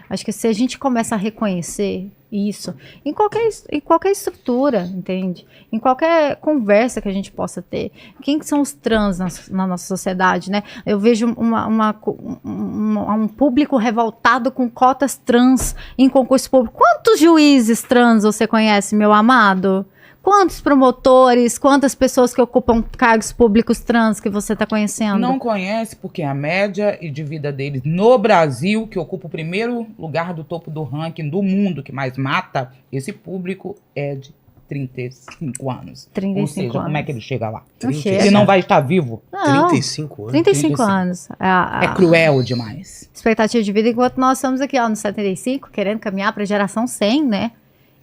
Acho que se a gente começa a reconhecer isso em qualquer estrutura, entende? Em qualquer conversa que a gente possa ter. Quem que são os trans na nossa sociedade, né? Eu vejo um público revoltado com cotas trans em concurso público. Quantos juízes trans você conhece, meu amado? Quantos promotores, quantas pessoas que ocupam cargos públicos trans que você está conhecendo? Não conhece, porque a média de vida deles no Brasil, que ocupa o primeiro lugar do topo do ranking do mundo, que mais mata, esse público é de 35 anos. 35 Ou seja, anos. como é que ele chega lá? Não Ele chega. Ele não vai estar vivo. Não, 35 anos. 35 anos. É cruel demais. Expectativa de vida, enquanto nós estamos aqui, ó, no 75, querendo caminhar para a geração 100, né?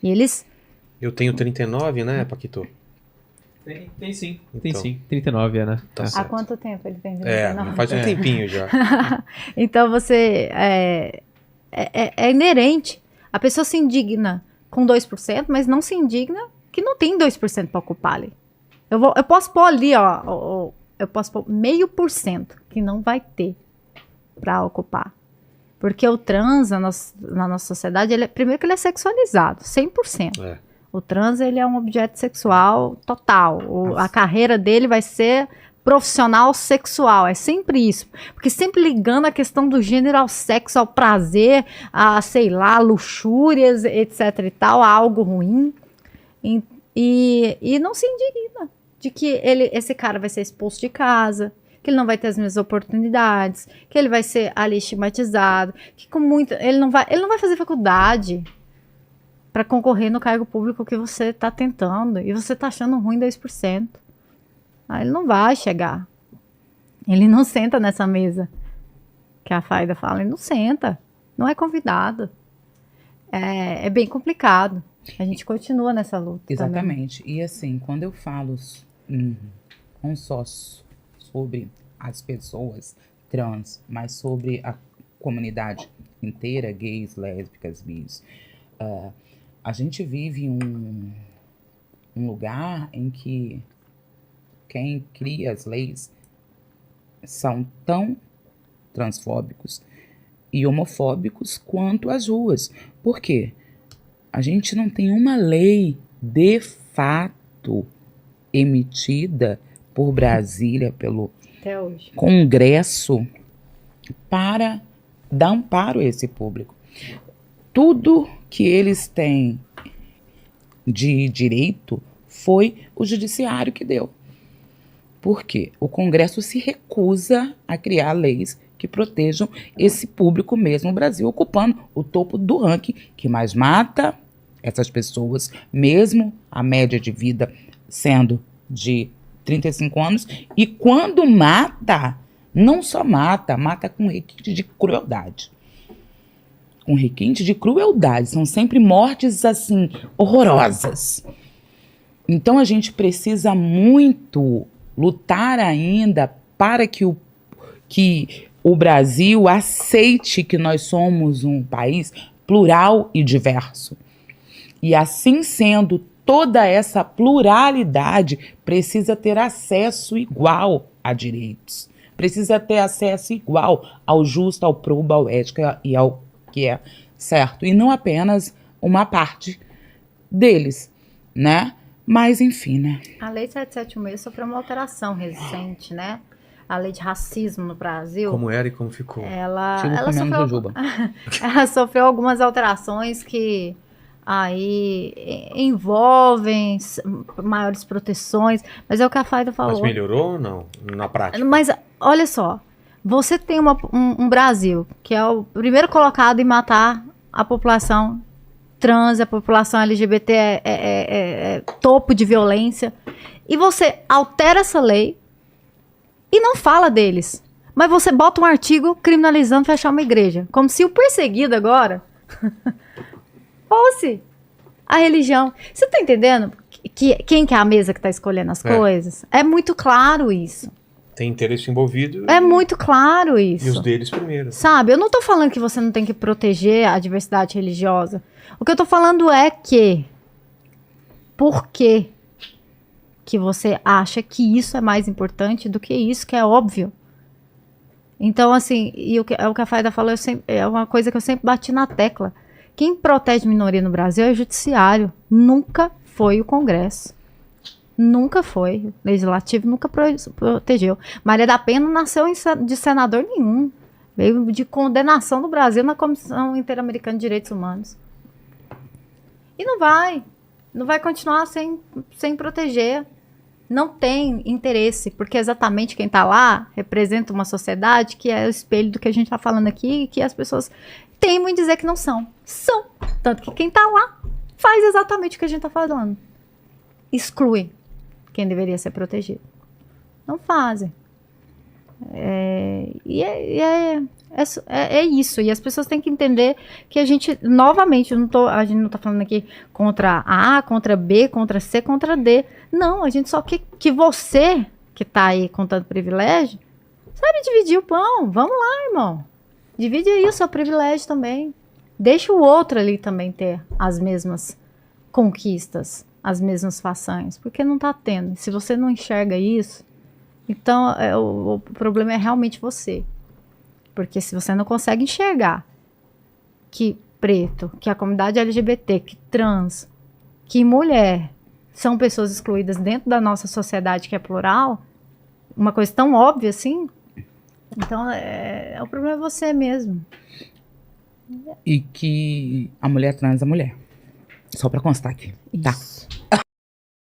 E eles... Eu tenho 39, né, Paquito? Tem sim, Então. 39, né? Tá Há certo. quanto tempo ele tem? Faz um tempinho já. Então você... É inerente. A pessoa se indigna com 2%, mas não se indigna que não tem 2% para ocupar ali. Eu posso pôr ali, ó, eu posso pôr 0,5% que não vai ter para ocupar. Porque o trans na nossa sociedade, primeiro que ele é sexualizado, 100%. É. O trans, ele é um objeto sexual total. A carreira dele vai ser profissional sexual. É sempre isso. Porque sempre ligando a questão do gênero ao sexo, ao prazer, a, sei lá, luxúrias, etc e tal, a algo ruim. E não se indigna de que esse cara vai ser expulso de casa, que ele não vai ter as mesmas oportunidades, que ele vai ser ali estigmatizado, que ele não vai fazer faculdade para concorrer no cargo público que você está tentando, e você está achando ruim 2%. Aí ele não vai chegar. Ele não senta nessa mesa que a Faida fala, ele não senta, não é convidado. É bem complicado. A gente continua nessa luta. Exatamente. Também. E assim, quando eu falo não só sobre as pessoas trans, mas sobre a comunidade inteira, gays, lésbicas, bis, a gente vive um lugar em que quem cria as leis são tão transfóbicos e homofóbicos quanto as ruas. Por quê? A gente não tem uma lei de fato emitida por Brasília, pelo Até hoje. Congresso, para dar amparo a esse público. Tudo que eles têm de direito foi o judiciário que deu. Por quê? O Congresso se recusa a criar leis que protejam esse público mesmo, o Brasil ocupando o topo do ranking, que mais mata essas pessoas, mesmo a média de vida sendo de 35 anos, e quando mata, não só mata com requinte de crueldade. Com requinte de crueldade, são sempre mortes assim, horrorosas. Então a gente precisa muito lutar ainda para que o Brasil aceite que nós somos um país plural e diverso. E assim sendo, toda essa pluralidade precisa ter acesso igual a direitos. Precisa ter acesso igual ao justo, ao probo, ao ético e ao que é certo. E não apenas uma parte deles, né? Mas enfim, né? A Lei 776 sofreu uma alteração recente, né? A lei de racismo no Brasil. Como era e como ficou. Ela sofreu algumas alterações que aí envolvem maiores proteções, mas é o que a Faida falou. Mas melhorou ou não, na prática? Mas olha só, você tem um Brasil que é o primeiro colocado em matar a população trans, a população LGBT é topo de violência, e você altera essa lei e não fala deles, mas você bota um artigo criminalizando fechar uma igreja, como se o perseguido agora fosse a religião. Você tá entendendo quem que é a mesa que tá escolhendo as coisas? É muito claro isso. Tem interesse envolvido. É muito claro isso. E os deles primeiro. Sabe, eu não tô falando que você não tem que proteger a diversidade religiosa. O que eu tô falando é que... Por quê que você acha que isso é mais importante do que isso que é óbvio? Então, assim, e o que a Faida falou é uma coisa que eu sempre bati na tecla. Quem protege minoria no Brasil é o judiciário, nunca foi o Congresso. Nunca foi. O Legislativo nunca protegeu. Maria da Penha não nasceu de senador nenhum. Veio de condenação do Brasil na Comissão Interamericana de Direitos Humanos. E não vai continuar sem proteger. Não tem interesse, porque exatamente quem está lá representa uma sociedade que é o espelho do que a gente está falando aqui e que as pessoas temem em dizer que não são. São. Tanto que quem está lá faz exatamente o que a gente está falando. Exclui quem deveria ser protegido. Não fazem. É isso. E as pessoas têm que entender que a gente, novamente, a gente não está falando aqui contra A, contra B, contra C, contra D. Não, a gente só quer que você, que está aí com tanto privilégio, sabe dividir o pão. Vamos lá, irmão. Divide aí o seu privilégio também. Deixa o outro ali também ter as mesmas conquistas, as mesmas façanhas, porque não está tendo. Se você não enxerga isso, então o problema é realmente você. Porque se você não consegue enxergar que preto, que a comunidade LGBT, que trans, que mulher são pessoas excluídas dentro da nossa sociedade que é plural, uma coisa tão óbvia assim, então o problema é você mesmo. E que a mulher trans é mulher. Só pra constar aqui, tá? Isso.